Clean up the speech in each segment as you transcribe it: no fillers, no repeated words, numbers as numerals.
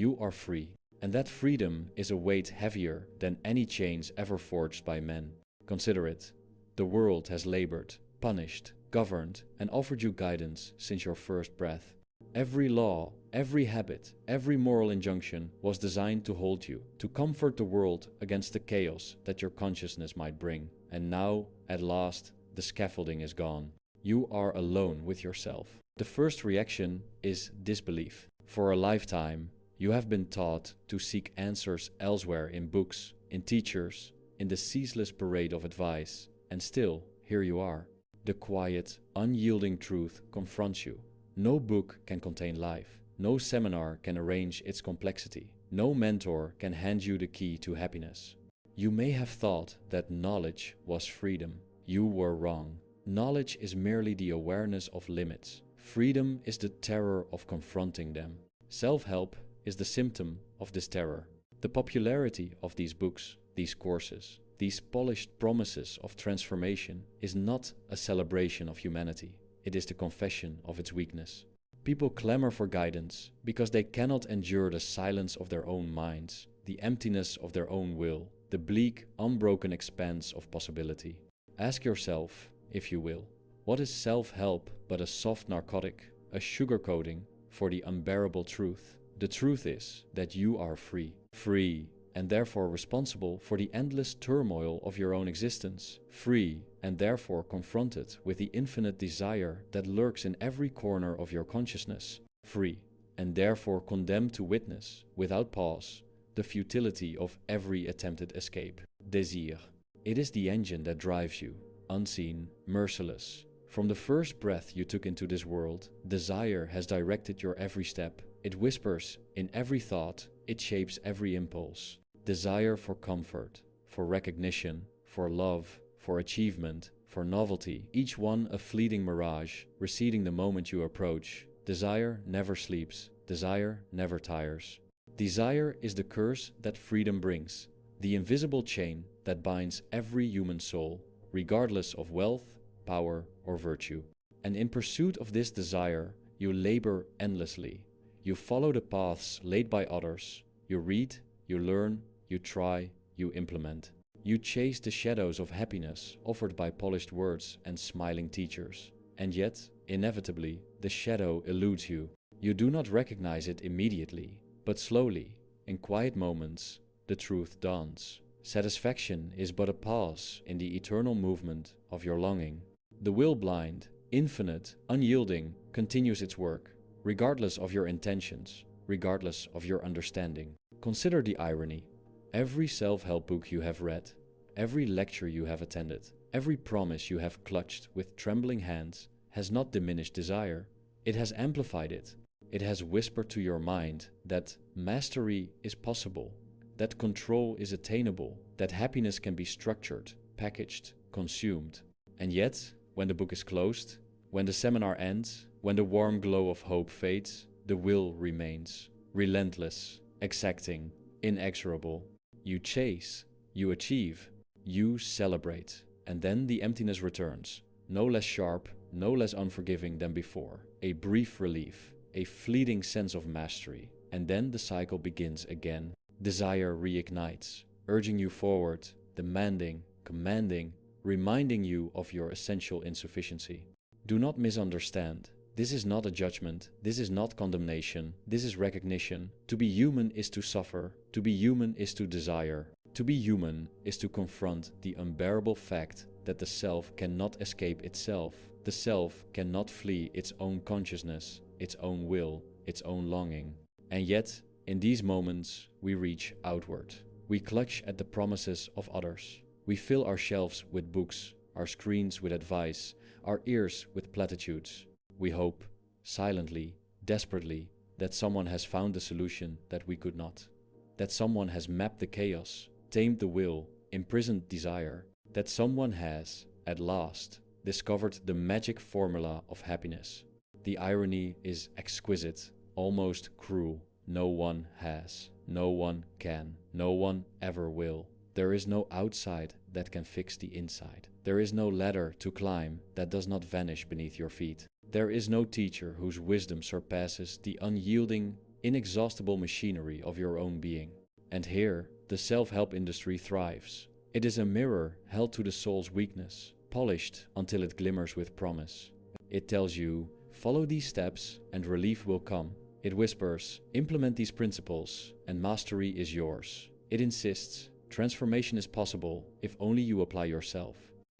You are free. And that freedom is a weight heavier than any chains ever forged by men. Consider it. The world has labored, punished, governed, and offered you guidance since your first breath. Every law, every habit, every moral injunction was designed to hold you, to comfort the world against the chaos that your consciousness might bring. And now, at last, the scaffolding is gone. You are alone with yourself. The first reaction is disbelief. For a lifetime, you have been taught to seek answers elsewhere in books, in teachers, in the ceaseless parade of advice. And still, here you are. The quiet, unyielding truth confronts you. No book can contain life. No seminar can arrange its complexity. No mentor can hand you the key to happiness. You may have thought that knowledge was freedom. You were wrong. Knowledge is merely the awareness of limits. Freedom is the terror of confronting them. Self-help is the symptom of this terror. The popularity of these books, these courses, these polished promises of transformation is not a celebration of humanity. It is the confession of its weakness. People clamor for guidance because they cannot endure the silence of their own minds, the emptiness of their own will, the bleak, unbroken expanse of possibility. Ask yourself, if you will, what is self-help but a soft narcotic, a sugarcoating for the unbearable truth? The truth is that you are free. Free, and therefore responsible for the endless turmoil of your own existence. Free, and therefore confronted with the infinite desire that lurks in every corner of your consciousness. Free, and therefore condemned to witness, without pause, the futility of every attempted escape. Désir. It is the engine that drives you, unseen, merciless. From the first breath you took into this world, desire has directed your every step. It whispers in every thought, it shapes every impulse. Desire for comfort, for recognition, for love, for achievement, for novelty, each one a fleeting mirage, receding the moment you approach. Desire never sleeps, desire never tires. Desire is the curse that freedom brings, the invisible chain that binds every human soul, regardless of wealth, power, or virtue. And in pursuit of this desire, you labor endlessly. You follow the paths laid by others. You read, you learn, you try, you implement. You chase the shadows of happiness offered by polished words and smiling teachers. And yet, inevitably, the shadow eludes you. You do not recognize it immediately, but slowly, in quiet moments, the truth dawns. Satisfaction is but a pause in the eternal movement of your longing. The will blind, infinite, unyielding, continues its work, regardless of your intentions, regardless of your understanding. Consider the irony. Every self-help book you have read, every lecture you have attended, every promise you have clutched with trembling hands has not diminished desire. It has amplified it. It has whispered to your mind that mastery is possible, that control is attainable, that happiness can be structured, packaged, consumed. And yet, when the book is closed, when the seminar ends, when the warm glow of hope fades, the will remains, relentless, exacting, inexorable. You chase, you achieve, you celebrate, and then the emptiness returns, no less sharp, no less unforgiving than before. A brief relief, a fleeting sense of mastery, and then the cycle begins again. Desire reignites, urging you forward, demanding, commanding, reminding you of your essential insufficiency. Do not misunderstand. This is not a judgment, this is not condemnation, this is recognition. To be human is to suffer, to be human is to desire. To be human is to confront the unbearable fact that the self cannot escape itself. The self cannot flee its own consciousness, its own will, its own longing. And yet, in these moments, we reach outward. We clutch at the promises of others. We fill our shelves with books, our screens with advice, our ears with platitudes. We hope, silently, desperately, that someone has found the solution that we could not. That someone has mapped the chaos, tamed the will, imprisoned desire. That someone has, at last, discovered the magic formula of happiness. The irony is exquisite, almost cruel. No one has, no one can, no one ever will. There is no outside that can fix the inside. There is no ladder to climb that does not vanish beneath your feet. There is no teacher whose wisdom surpasses the unyielding inexhaustible machinery of your own being. And here, the self-help industry thrives. It is a mirror held to the soul's weakness, polished until it glimmers with promise. It tells you, follow these steps and relief will come. It whispers, implement these principles and mastery is yours. It insists, transformation is possible if only you apply yourself.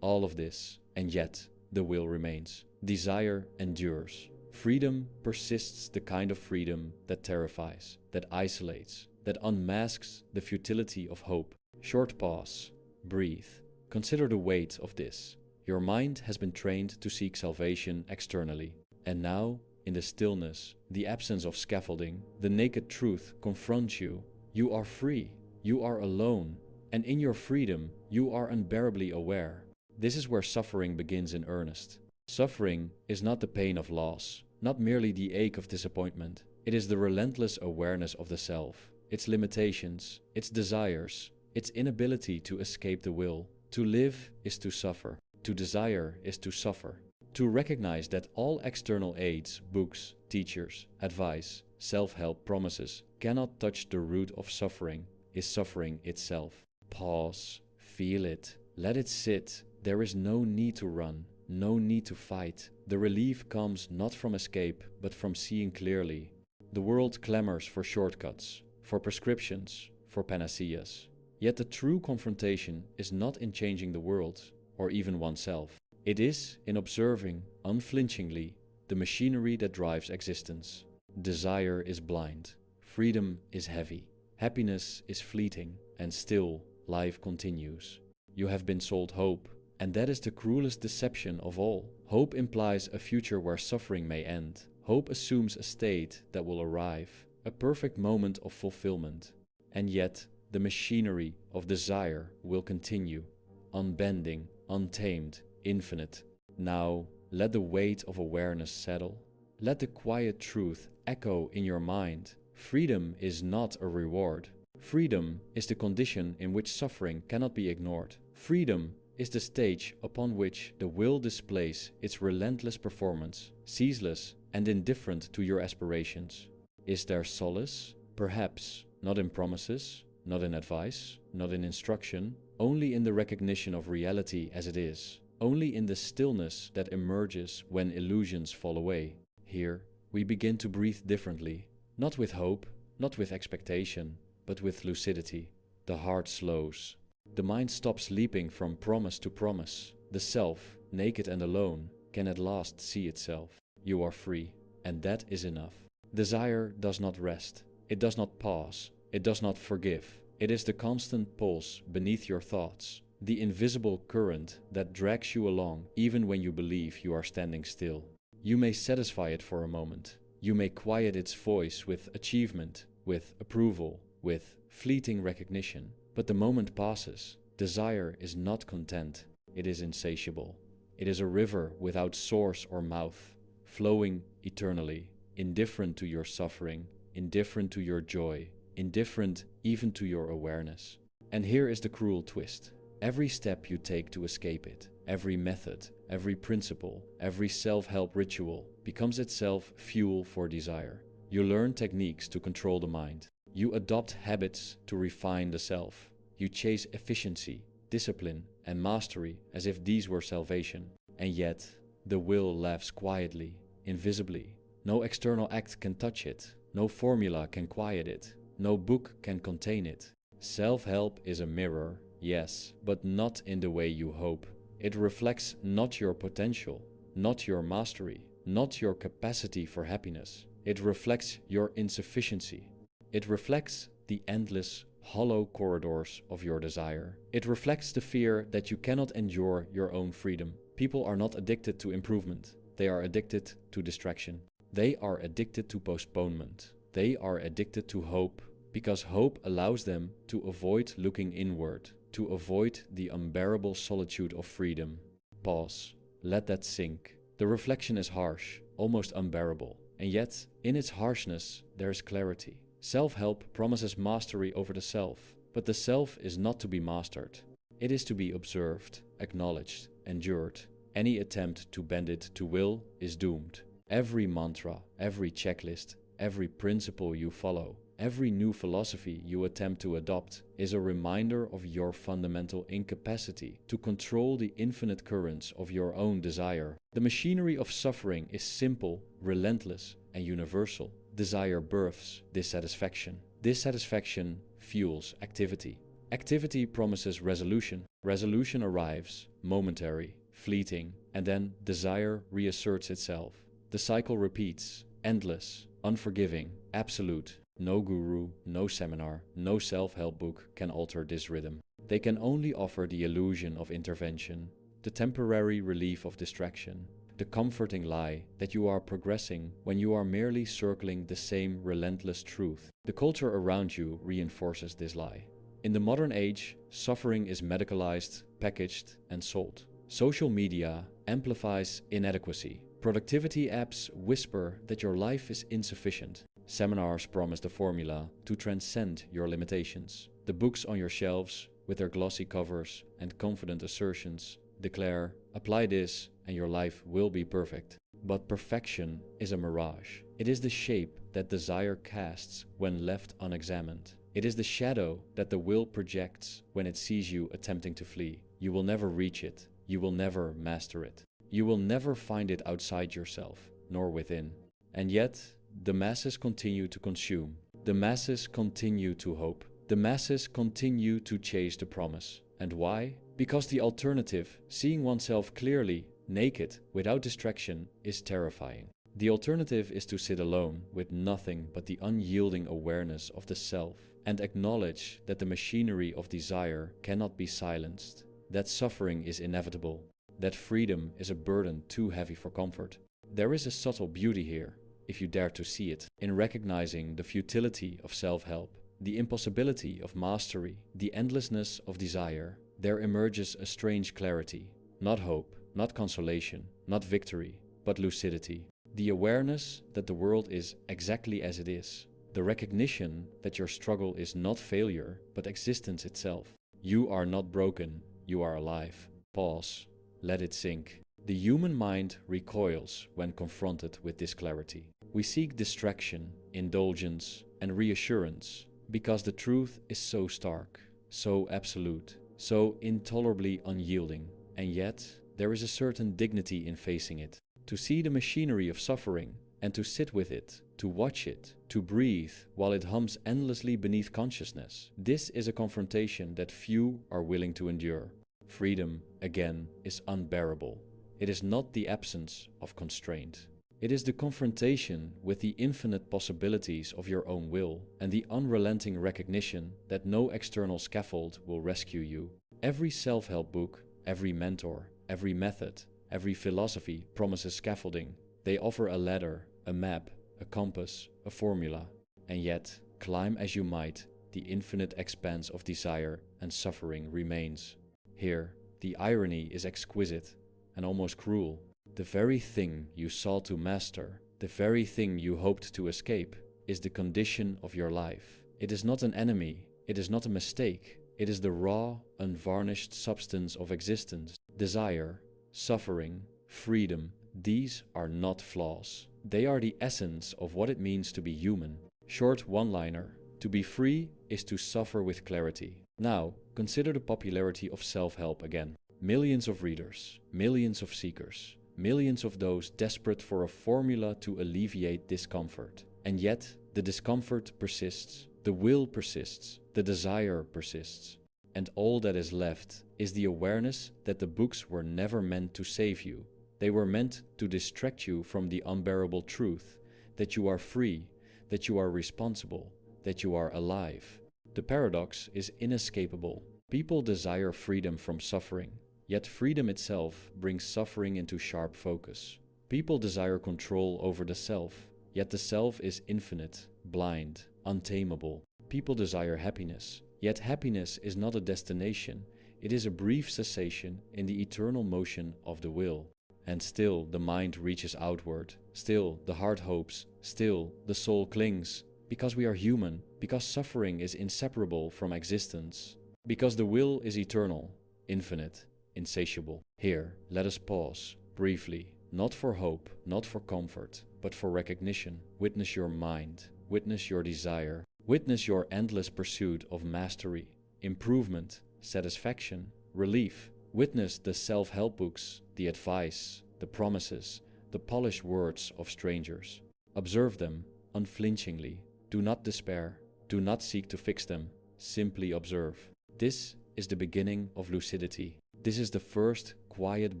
All of this, and yet, the will remains. Desire endures. Freedom persists, the kind of freedom that terrifies, that isolates, that unmasks the futility of hope. Short pause. Breathe. Consider the weight of this. Your mind has been trained to seek salvation externally. And now, in the stillness, the absence of scaffolding, the naked truth confronts you. You are free. You are alone. And in your freedom, you are unbearably aware. This is where suffering begins in earnest. Suffering is not the pain of loss, not merely the ache of disappointment. It is the relentless awareness of the self, its limitations, its desires, its inability to escape the will. To live is to suffer. To desire is to suffer. To recognize that all external aids, books, teachers, advice, self-help promises cannot touch the root of suffering is suffering itself. Pause, feel it, let it sit. There is no need to run, no need to fight. The relief comes not from escape, but from seeing clearly. The world clamors for shortcuts, for prescriptions, for panaceas. Yet the true confrontation is not in changing the world, or even oneself. It is in observing, unflinchingly, the machinery that drives existence. Desire is blind, freedom is heavy, happiness is fleeting, and still life continues. You have been sold hope, and that is the cruelest deception of all. Hope implies a future where suffering may end. Hope assumes a state that will arrive, a perfect moment of fulfillment. And yet, the machinery of desire will continue, unbending, untamed, infinite. Now, let the weight of awareness settle. Let the quiet truth echo in your mind. Freedom is not a reward. Freedom is the condition in which suffering cannot be ignored. Freedom is the stage upon which the will displays its relentless performance, ceaseless and indifferent to your aspirations. Is there solace? Perhaps, not in promises, not in advice, not in instruction, only in the recognition of reality as it is, only in the stillness that emerges when illusions fall away. Here, we begin to breathe differently, not with hope, not with expectation, but with lucidity. The heart slows. The mind stops leaping from promise to promise. The self, naked and alone, can at last see itself. You are free, and that is enough. Desire does not rest. It does not pause. It does not forgive. It is the constant pulse beneath your thoughts, the invisible current that drags you along even when you believe you are standing still. You may satisfy it for a moment. You may quiet its voice with achievement, with approval, with fleeting recognition. But the moment passes. Desire is not content. It is insatiable. It is a river without source or mouth, flowing eternally, indifferent to your suffering, indifferent to your joy, indifferent even to your awareness. And here is the cruel twist. Every step you take to escape it, every method, every principle, every self-help ritual becomes itself fuel for desire. You learn techniques to control the mind. You adopt habits to refine the self. You chase efficiency, discipline, and mastery as if these were salvation. And yet, the will laughs quietly, invisibly. No external act can touch it. No formula can quiet it. No book can contain it. Self-help is a mirror, yes, but not in the way you hope. It reflects not your potential, not your mastery, not your capacity for happiness. It reflects your insufficiency. It reflects the endless, hollow corridors of your desire. It reflects the fear that you cannot endure your own freedom. People are not addicted to improvement. They are addicted to distraction. They are addicted to postponement. They are addicted to hope, because hope allows them to avoid looking inward, to avoid the unbearable solitude of freedom. Pause. Let that sink. The reflection is harsh, almost unbearable, and yet, in its harshness, there is clarity. Self-help promises mastery over the self, but the self is not to be mastered. It is to be observed, acknowledged, endured. Any attempt to bend it to will is doomed. Every mantra, every checklist, every principle you follow, every new philosophy you attempt to adopt is a reminder of your fundamental incapacity to control the infinite currents of your own desire. The machinery of suffering is simple, relentless, and universal. Desire births dissatisfaction. Dissatisfaction fuels activity. Activity promises resolution. Resolution arrives, momentary, fleeting, and then desire reasserts itself. The cycle repeats, endless, unforgiving, absolute. No guru, no seminar, no self-help book can alter this rhythm. They can only offer the illusion of intervention, the temporary relief of distraction, the comforting lie that you are progressing when you are merely circling the same relentless truth. The culture around you reinforces this lie. In the modern age, suffering is medicalized, packaged, and sold. Social media amplifies inadequacy. Productivity apps whisper that your life is insufficient. Seminars promise the formula to transcend your limitations. The books on your shelves, with their glossy covers and confident assertions, declare, apply this and your life will be perfect. But perfection is a mirage. It is the shape that desire casts when left unexamined. It is the shadow that the will projects when it sees you attempting to flee. You will never reach it. You will never master it. You will never find it outside yourself, nor within. And yet, the masses continue to consume. The masses continue to hope. The masses continue to chase the promise. And why? Because the alternative, seeing oneself clearly, naked, without distraction, is terrifying. The alternative is to sit alone with nothing but the unyielding awareness of the self and acknowledge that the machinery of desire cannot be silenced, that suffering is inevitable, that freedom is a burden too heavy for comfort. There is a subtle beauty here, if you dare to see it, in recognizing the futility of self-help, the impossibility of mastery, the endlessness of desire. There emerges a strange clarity, not hope, not consolation, not victory, but lucidity. The awareness that the world is exactly as it is. The recognition that your struggle is not failure, but existence itself. You are not broken, you are alive. Pause. Let it sink. The human mind recoils when confronted with this clarity. We seek distraction, indulgence, and reassurance because the truth is so stark, so absolute, so intolerably unyielding. And yet, there is a certain dignity in facing it. To see the machinery of suffering and to sit with it, to watch it, to breathe while it hums endlessly beneath consciousness. This is a confrontation that few are willing to endure. Freedom, again, is unbearable. It is not the absence of constraint. It is the confrontation with the infinite possibilities of your own will and the unrelenting recognition that no external scaffold will rescue you. Every self-help book, every mentor, every method, every philosophy promises scaffolding. They offer a ladder, a map, a compass, a formula. And yet, climb as you might, the infinite expanse of desire and suffering remains. Here, the irony is exquisite and almost cruel. The very thing you sought to master, the very thing you hoped to escape, is the condition of your life. It is not an enemy, it is not a mistake, it is the raw, unvarnished substance of existence. Desire, suffering, freedom, these are not flaws. They are the essence of what it means to be human. Short one-liner: to be free is to suffer with clarity. Now, consider the popularity of self-help again. Millions of readers, millions of seekers, millions of those desperate for a formula to alleviate discomfort. And yet, the discomfort persists, the will persists, the desire persists. And all that is left is the awareness that the books were never meant to save you. They were meant to distract you from the unbearable truth that you are free, that you are responsible, that you are alive. The paradox is inescapable. People desire freedom from suffering, yet freedom itself brings suffering into sharp focus. People desire control over the self, yet the self is infinite, blind, untamable. People desire happiness, yet happiness is not a destination, it is a brief cessation in the eternal motion of the will. And still the mind reaches outward, still the heart hopes, still the soul clings, because we are human, because suffering is inseparable from existence, because the will is eternal, infinite, insatiable. Here, let us pause briefly not for hope, not for comfort, but for recognition. Witness your mind, witness your desire, witness your endless pursuit of mastery, improvement, satisfaction, relief. Witness the self-help books, the advice, the promises, the polished words of strangers. Observe them unflinchingly. Do not despair. Do not seek to fix them. Simply observe. This is the beginning of lucidity. This is the first quiet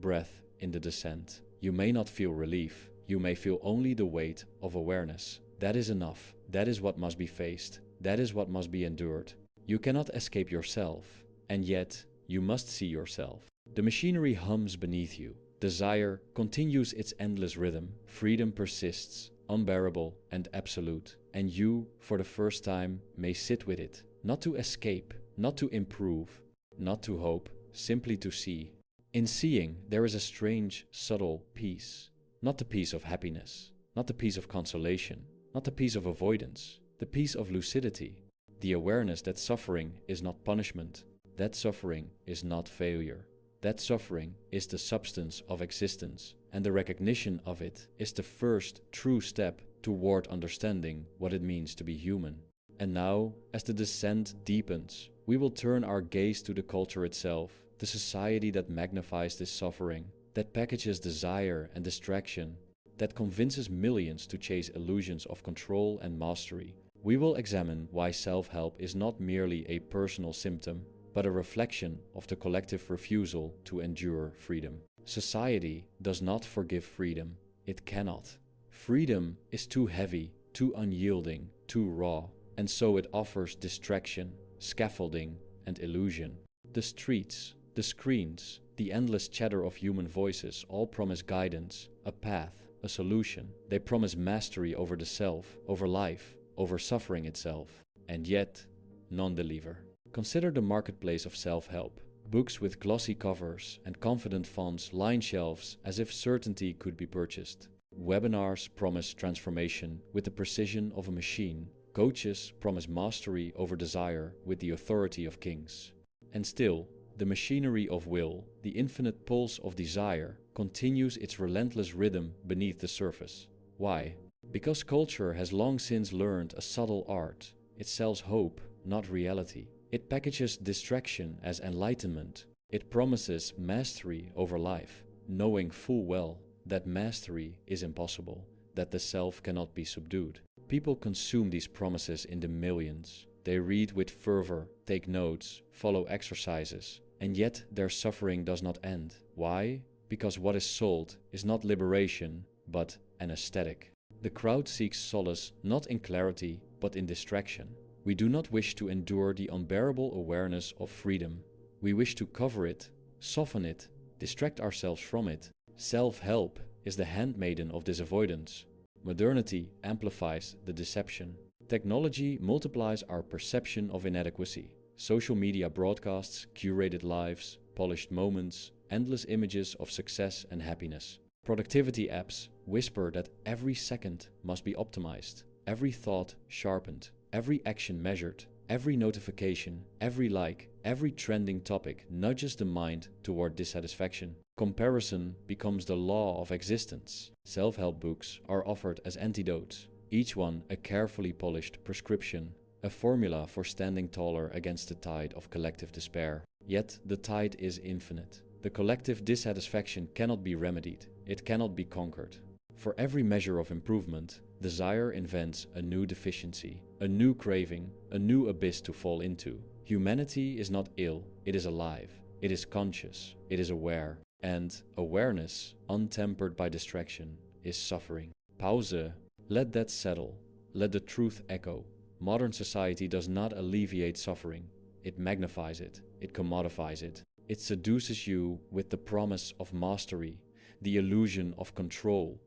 breath in the descent. You may not feel relief. You may feel only the weight of awareness. That is enough. That is what must be faced. That is what must be endured. You cannot escape yourself, and yet you must see yourself. The machinery hums beneath you. Desire continues its endless rhythm. Freedom persists, unbearable and absolute. And you, for the first time, may sit with it. Not to escape, not to improve, not to hope, simply to see. In seeing, there is a strange, subtle peace. Not the peace of happiness, not the peace of consolation, not the peace of avoidance, the peace of lucidity. The awareness that suffering is not punishment, that suffering is not failure. That suffering is the substance of existence, and the recognition of it is the first true step toward understanding what it means to be human. And now, as the descent deepens, we will turn our gaze to the culture itself, the society that magnifies this suffering, that packages desire and distraction, that convinces millions to chase illusions of control and mastery. We will examine why self-help is not merely a personal symptom, but a reflection of the collective refusal to endure freedom. Society does not forgive freedom. It cannot. Freedom is too heavy, too unyielding, too raw, and so it offers distraction, scaffolding, and illusion. The streets, the screens, the endless chatter of human voices all promise guidance, a path, a solution. They promise mastery over the self, over life, over suffering itself. And yet, none deliver. Consider the marketplace of self-help. Books with glossy covers and confident fonts line shelves as if certainty could be purchased. Webinars promise transformation with the precision of a machine. Coaches promise mastery over desire with the authority of kings. And still, the machinery of will, the infinite pulse of desire, continues its relentless rhythm beneath the surface. Why? Because culture has long since learned a subtle art. It sells hope, not reality. It packages distraction as enlightenment. It promises mastery over life, knowing full well that mastery is impossible, that the self cannot be subdued. People consume these promises in the millions. They read with fervor, take notes, follow exercises, and yet their suffering does not end. Why? Because what is sold is not liberation, but an aesthetic. The crowd seeks solace not in clarity, but in distraction. We do not wish to endure the unbearable awareness of freedom. We wish to cover it, soften it, distract ourselves from it. Self-help is the handmaiden of this avoidance. Modernity amplifies the deception. Technology multiplies our perception of inadequacy. Social media broadcasts curated lives, polished moments, endless images of success and happiness. Productivity apps whisper that every second must be optimized, every thought sharpened, every action measured, every notification, every like, every trending topic nudges the mind toward dissatisfaction. Comparison becomes the law of existence. Self-help books are offered as antidotes, each one a carefully polished prescription, a formula for standing taller against the tide of collective despair. Yet the tide is infinite. The collective dissatisfaction cannot be remedied. It cannot be conquered. For every measure of improvement, desire invents a new deficiency, a new craving, a new abyss to fall into. Humanity is not ill, it is alive, it is conscious, it is aware. And awareness, untempered by distraction, is suffering. Pause, let that settle, let the truth echo. Modern society does not alleviate suffering, it magnifies it, it commodifies it. It seduces you with the promise of mastery, the illusion of control,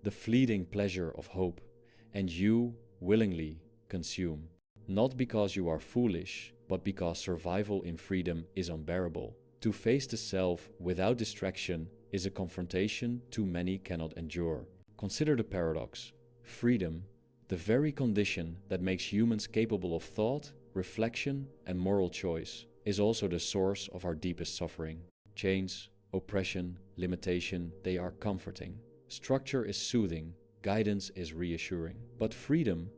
the fleeting pleasure of hope, and you willingly consume. Not because you are foolish, but because survival in freedom is unbearable. To face the self without distraction is a confrontation too many cannot endure. Consider the paradox. Freedom, the very condition that makes humans capable of thought, reflection, and moral choice, is also the source of our deepest suffering. Chains, oppression, limitation, they are comforting. Structure is soothing, guidance is reassuring. But freedom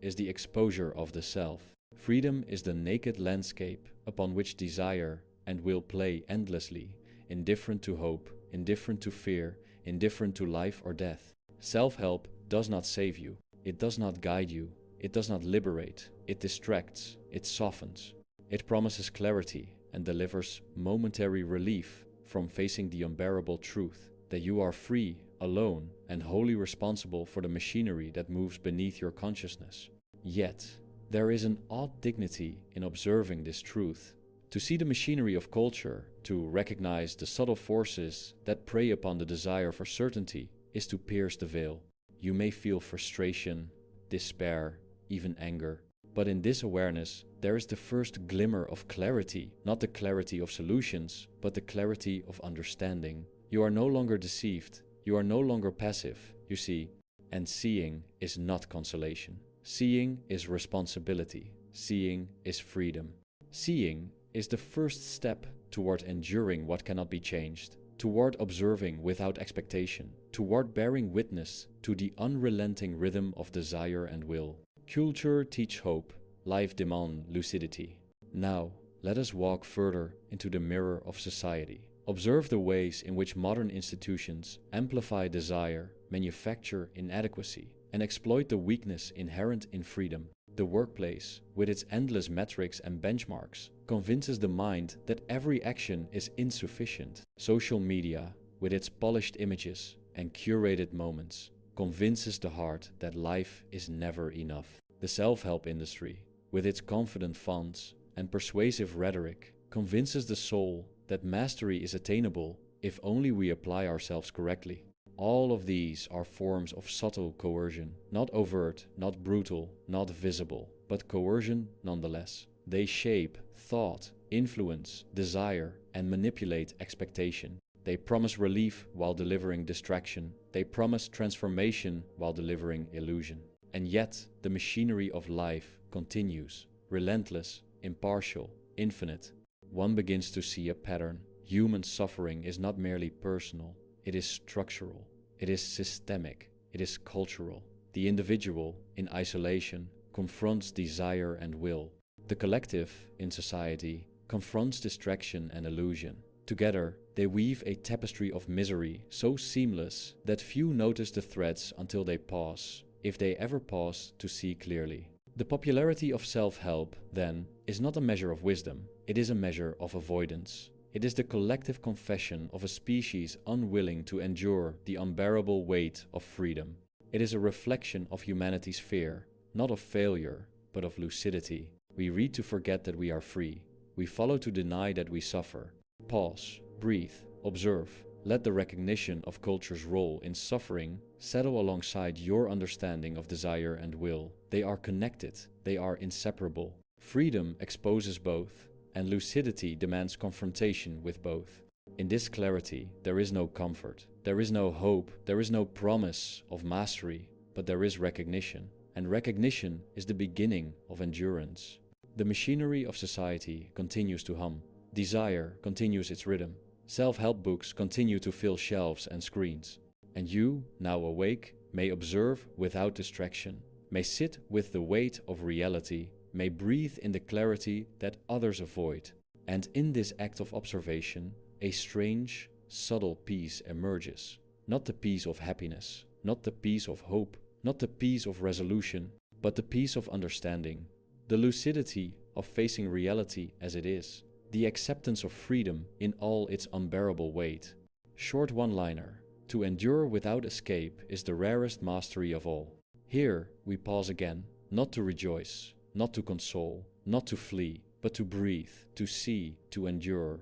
is the exposure of the self. Freedom is the naked landscape upon which desire and will play endlessly, indifferent to hope, indifferent to fear, indifferent to life or death. Self-help does not save you. It does not guide you. It does not liberate. It distracts. It softens. It promises clarity and delivers momentary relief from facing the unbearable truth that you are free, alone, and wholly responsible for the machinery that moves beneath your consciousness. Yet, there is an odd dignity in observing this truth. To see the machinery of culture, to recognize the subtle forces that prey upon the desire for certainty, is to pierce the veil. You may feel frustration, despair, even anger. But in this awareness, there is the first glimmer of clarity, not the clarity of solutions, but the clarity of understanding. You are no longer deceived. You are no longer passive, you see. And seeing is not consolation. Seeing is responsibility. Seeing is freedom. Seeing is the first step toward enduring what cannot be changed, toward observing without expectation, toward bearing witness to the unrelenting rhythm of desire and will. Culture teach hope, life demand lucidity. Now, let us walk further into the mirror of society. Observe the ways in which modern institutions amplify desire, manufacture inadequacy, and exploit the weakness inherent in freedom. The workplace, with its endless metrics and benchmarks, convinces the mind that every action is insufficient. Social media, with its polished images and curated moments, convinces the heart that life is never enough. The self-help industry, with its confident fonts and persuasive rhetoric, convinces the soul that mastery is attainable if only we apply ourselves correctly. All of these are forms of subtle coercion, not overt, not brutal, not visible, but coercion nonetheless. They shape thought, influence, desire, and manipulate expectation. They promise relief while delivering distraction. They promise transformation while delivering illusion. And yet, the machinery of life continues, relentless, impartial, infinite. One begins to see a pattern. Human suffering is not merely personal, it is structural, it is systemic, it is cultural. The individual, in isolation, confronts desire and will. The collective, in society, confronts distraction and illusion. Together, they weave a tapestry of misery so seamless that few notice the threads until they pause, if they ever pause to see clearly. The popularity of self-help, then, is not a measure of wisdom, it is a measure of avoidance. It is the collective confession of a species unwilling to endure the unbearable weight of freedom. It is a reflection of humanity's fear, not of failure, but of lucidity. We read to forget that we are free. We follow to deny that we suffer. Pause, breathe, observe. Let the recognition of culture's role in suffering settle alongside your understanding of desire and will. They are connected, they are inseparable. Freedom exposes both, and lucidity demands confrontation with both. In this clarity, there is no comfort, there is no hope, there is no promise of mastery, but there is recognition. And recognition is the beginning of endurance. The machinery of society continues to hum. Desire continues its rhythm. Self-help books continue to fill shelves and screens. And you, now awake, may observe without distraction, may sit with the weight of reality, may breathe in the clarity that others avoid. And in this act of observation, a strange, subtle peace emerges. Not the peace of happiness, not the peace of hope, not the peace of resolution, but the peace of understanding. The lucidity of facing reality as it is. The acceptance of freedom in all its unbearable weight. Short one-liner. To endure without escape is the rarest mastery of all. Here we pause again, not to rejoice, not to console, not to flee, but to breathe, to see, to endure.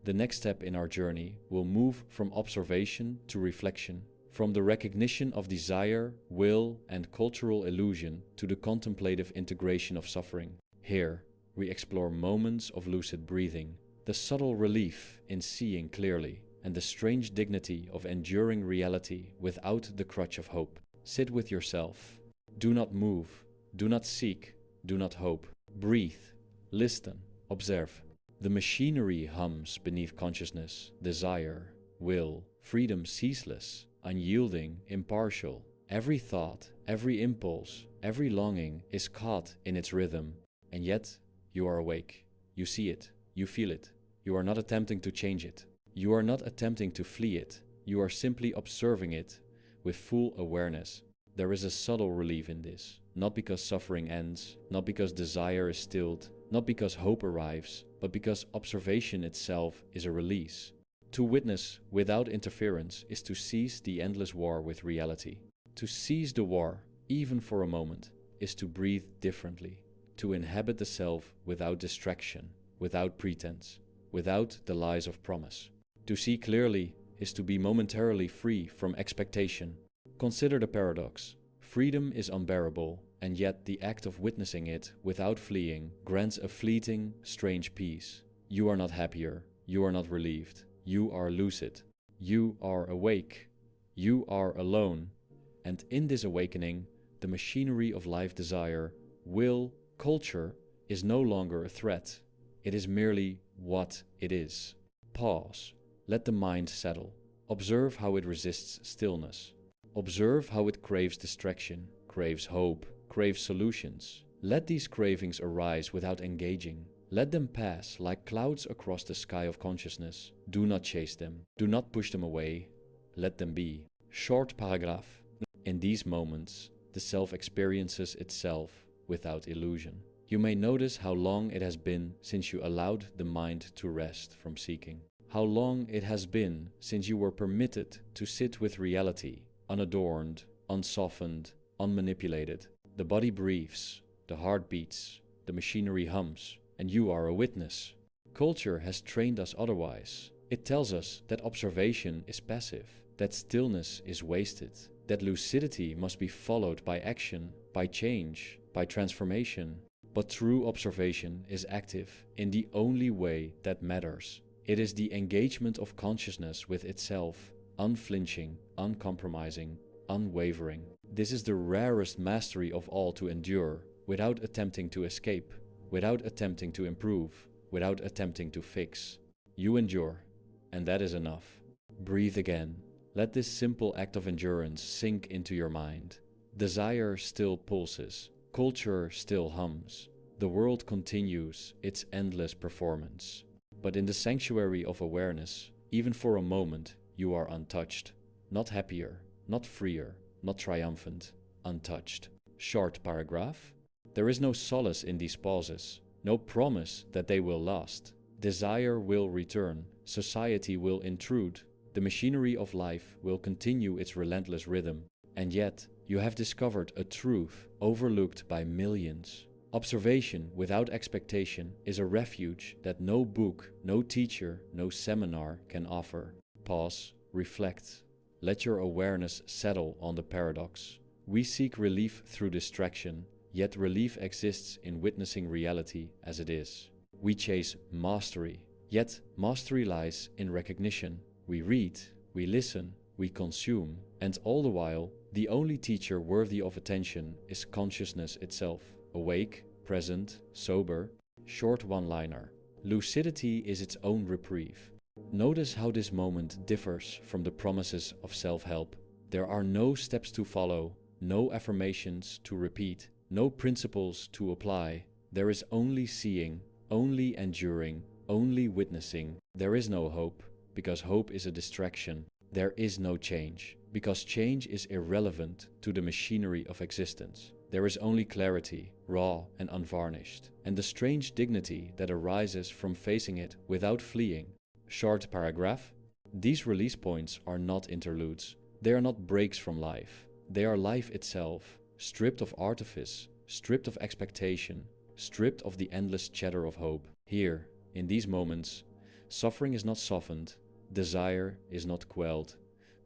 The next step in our journey will move from observation to reflection, from the recognition of desire, will, and cultural illusion to the contemplative integration of suffering. Here, we explore moments of lucid breathing, the subtle relief in seeing clearly, and the strange dignity of enduring reality without the crutch of hope. Sit with yourself. Do not move. Do not seek. Do not hope. Breathe. Listen. Observe. The machinery hums beneath consciousness, desire, will, freedom ceaseless, unyielding, impartial. Every thought, every impulse, every longing is caught in its rhythm, and yet you are awake. You see it, you feel it. You are not attempting to change it. You are not attempting to flee it. You are simply observing it with full awareness. There is a subtle relief in this, not because suffering ends, not because desire is stilled, not because hope arrives, but because observation itself is a release. To witness without interference is to cease the endless war with reality. To cease the war, even for a moment, is to breathe differently, to inhabit the self without distraction, without pretense, without the lies of promise. To see clearly is to be momentarily free from expectation. Consider the paradox. Freedom is unbearable, and yet the act of witnessing it without fleeing grants a fleeting, strange peace. You are not happier, you are not relieved, you are lucid, you are awake, you are alone. And in this awakening, the machinery of life desire, will, culture is no longer a threat. It is merely what it is. Pause. Let the mind settle. Observe how it resists stillness. Observe how it craves distraction, craves hope, craves solutions. Let these cravings arise without engaging. Let them pass like clouds across the sky of consciousness. Do not chase them. Do not push them away. Let them be. Short paragraph. In these moments, the self experiences itself without illusion. You may notice how long it has been since you allowed the mind to rest from seeking. How long it has been since you were permitted to sit with reality, unadorned, unsoftened, unmanipulated. The body breathes, the heart beats, the machinery hums, and you are a witness. Culture has trained us otherwise. It tells us that observation is passive, that stillness is wasted, that lucidity must be followed by action, by change, by transformation. But true observation is active in the only way that matters. It is the engagement of consciousness with itself, unflinching, uncompromising, unwavering. This is the rarest mastery of all to endure, without attempting to escape, without attempting to improve, without attempting to fix. You endure, and that is enough. Breathe again. Let this simple act of endurance sink into your mind. Desire still pulses. Culture still hums. The world continues its endless performance. But in the sanctuary of awareness, even for a moment, you are untouched. Not happier, not freer, not triumphant, untouched. Short paragraph. There is no solace in these pauses, no promise that they will last. Desire will return, society will intrude, the machinery of life will continue its relentless rhythm. And yet, you have discovered a truth overlooked by millions. Observation without expectation is a refuge that no book, no teacher, no seminar can offer. Pause, reflect. Let your awareness settle on the paradox. We seek relief through distraction, yet relief exists in witnessing reality as it is. We chase mastery, yet mastery lies in recognition. We read, we listen, we consume, and all the while, the only teacher worthy of attention is consciousness itself. Awake, present, sober, short one-liner. Lucidity is its own reprieve. Notice how this moment differs from the promises of self-help. There are no steps to follow, no affirmations to repeat, no principles to apply. There is only seeing, only enduring, only witnessing. There is no hope, because hope is a distraction. There is no change, because change is irrelevant to the machinery of existence. There is only clarity, raw and unvarnished, and the strange dignity that arises from facing it without fleeing. Short paragraph. These release points are not interludes. They are not breaks from life. They are life itself, stripped of artifice, stripped of expectation, stripped of the endless chatter of hope. Here, in these moments, suffering is not softened, desire is not quelled,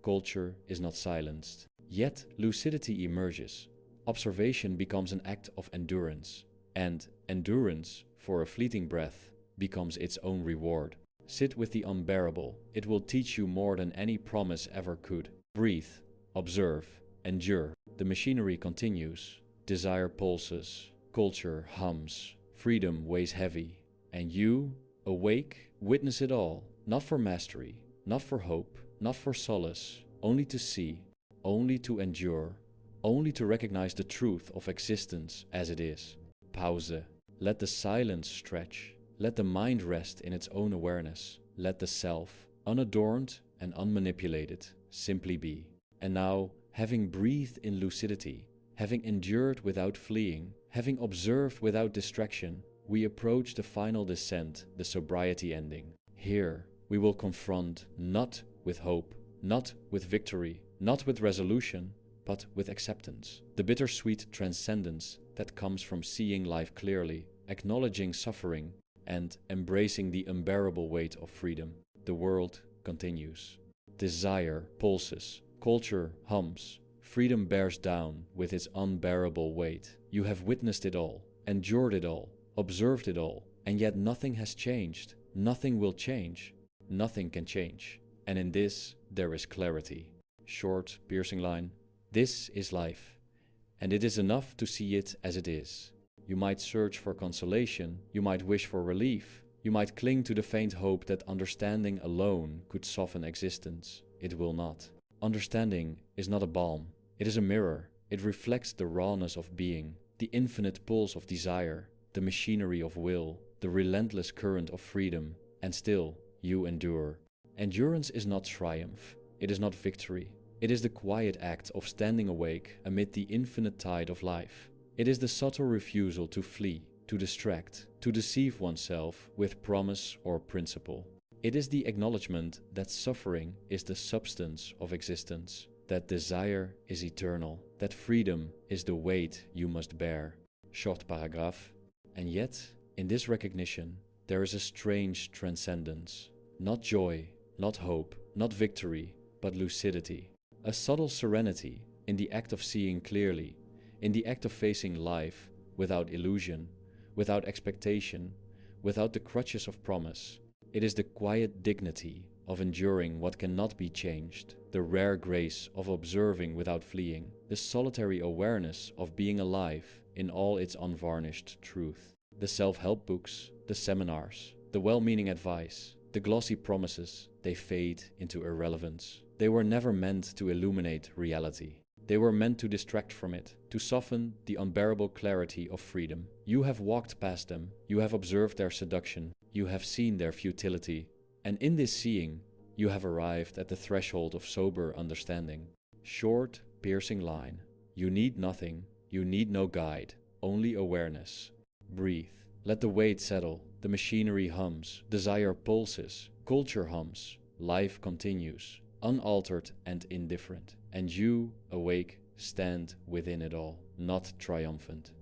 culture is not silenced. Yet lucidity emerges. Observation becomes an act of endurance, and endurance, for a fleeting breath, becomes its own reward. Sit with the unbearable. It will teach you more than any promise ever could. Breathe, observe, endure. The machinery continues. Desire pulses, culture hums, freedom weighs heavy, and you, Awake, witness it all, not for mastery, not for hope, not for solace, only to see, only to endure, only to recognize the truth of existence as it is. Pause. Let the silence stretch. Let the mind rest in its own awareness. Let the self, unadorned and unmanipulated, simply be. And now, having breathed in lucidity, having endured without fleeing, having observed without distraction, we approach the final descent, the sobriety ending. Here, we will confront not with hope, not with victory, not with resolution, but with acceptance. The bittersweet transcendence that comes from seeing life clearly, acknowledging suffering, and embracing the unbearable weight of freedom. The world continues. Desire pulses, culture hums, freedom bears down with its unbearable weight. You have witnessed it all, endured it all, observed it all, and yet nothing has changed. Nothing will change. Nothing can change. And in this, there is clarity. Short, piercing line. This is life, and it is enough to see it as it is. You might search for consolation, you might wish for relief, you might cling to the faint hope that understanding alone could soften existence. It will not. Understanding is not a balm. It is a mirror. It reflects the rawness of being, the infinite pulse of desire, the machinery of will, the relentless current of freedom, and still you endure. Endurance is not triumph. It is not victory. It is the quiet act of standing awake amid the infinite tide of life. It is the subtle refusal to flee, to distract, to deceive oneself with promise or principle. It is the acknowledgement that suffering is the substance of existence, that desire is eternal, that freedom is the weight you must bear. Short paragraph. And yet, in this recognition, there is a strange transcendence. Not joy, not hope, not victory, but lucidity. A subtle serenity in the act of seeing clearly, in the act of facing life without illusion, without expectation, without the crutches of promise. It is the quiet dignity of enduring what cannot be changed, the rare grace of observing without fleeing, the solitary awareness of being alive in all its unvarnished truth. The self-help books, the seminars, the well-meaning advice, the glossy promises, they fade into irrelevance. They were never meant to illuminate reality. They were meant to distract from it, to soften the unbearable clarity of freedom. You have walked past them, you have observed their seduction, you have seen their futility, and in this seeing, you have arrived at the threshold of sober understanding. Short, piercing line. You need nothing, you need no guide, only awareness. Breathe. Let the weight settle, the machinery hums, desire pulses, culture hums, life continues, unaltered and indifferent. And you, awake, stand within it all, not triumphant,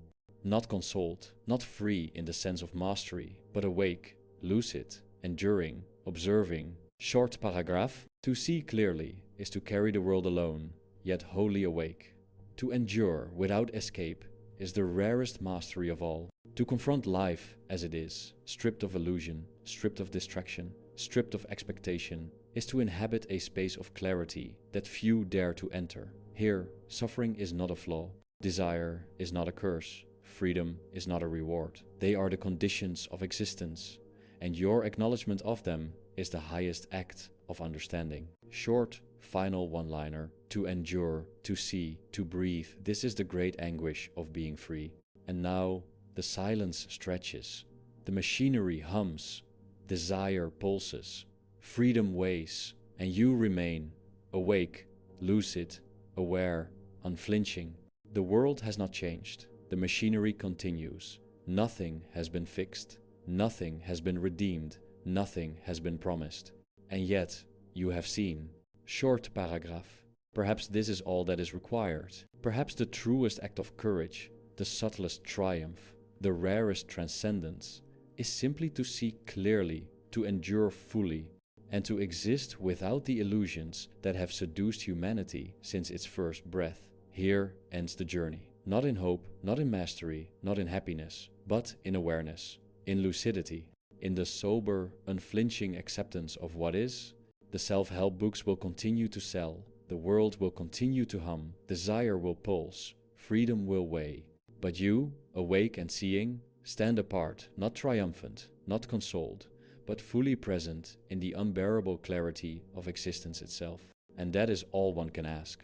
not consoled, not free in the sense of mastery, but awake, lucid, enduring, observing. Short paragraph. To see clearly is to carry the world alone, yet wholly awake. To endure without escape is the rarest mastery of all. To confront life as it is, stripped of illusion, stripped of distraction, stripped of expectation, is to inhabit a space of clarity that few dare to enter. Here, suffering is not a flaw, desire is not a curse, freedom is not a reward. They are the conditions of existence, and your acknowledgement of them is the highest act of understanding. Short, final one-liner. To endure, to see, to breathe, this is the great anguish of being free. And now, the silence stretches, the machinery hums, desire pulses, freedom weighs, and you remain awake, lucid, aware, unflinching. The world has not changed. The machinery continues. Nothing has been fixed. Nothing has been redeemed. Nothing has been promised. And yet, you have seen. Short paragraph. Perhaps this is all that is required. Perhaps the truest act of courage, the subtlest triumph, the rarest transcendence, is simply to see clearly, to endure fully, and to exist without the illusions that have seduced humanity since its first breath. Here ends the journey. Not in hope, not in mastery, not in happiness, but in awareness, in lucidity, in the sober, unflinching acceptance of what is. The self-help books will continue to sell, the world will continue to hum, desire will pulse, freedom will weigh. But you, awake and seeing, stand apart, not triumphant, not consoled, but fully present in the unbearable clarity of existence itself. And that is all one can ask.